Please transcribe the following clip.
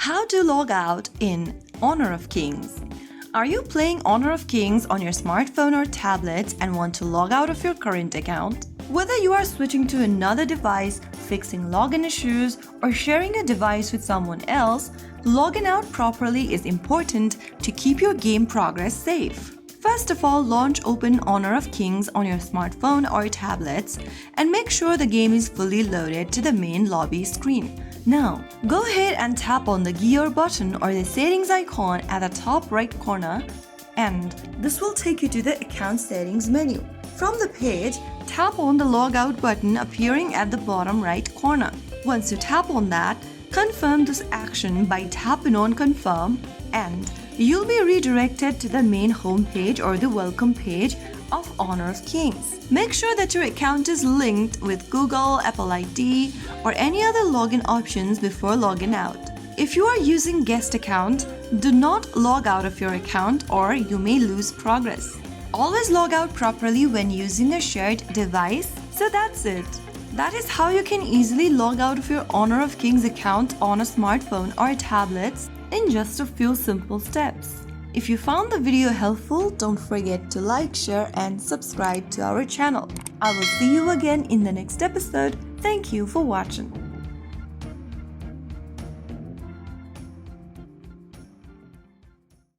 How to log out in Honor of Kings. Are you playing Honor of Kings on your smartphone or tablet and want to log out of your current account? Whether you are switching to another device, fixing login issues, or sharing a device with someone else, logging out properly is important to keep your game progress safe. First of all, launch Open Honor of Kings on your smartphone or tablets and make sure the game is fully loaded to the main lobby screen. Now, go ahead and tap on the gear button or the settings icon at the top right corner, and this will take you to the account settings menu. From the page, tap on the Logout button appearing at the bottom right corner. Once you tap on that, confirm this action by tapping on Confirm, and you'll be redirected to the main home page or the welcome page of Honor of Kings. Make sure that your account is linked with Google, Apple ID, or any other login options before logging out. If you are using guest account, do not log out of your account or you may lose progress. Always log out properly when using a shared device. So that's it. That is how you can easily log out of your Honor of Kings account on a smartphone or tablets in just a few simple steps. If you found the video helpful, don't forget to like, share, and subscribe to our channel. I will see you again in the next episode. Thank you for watching.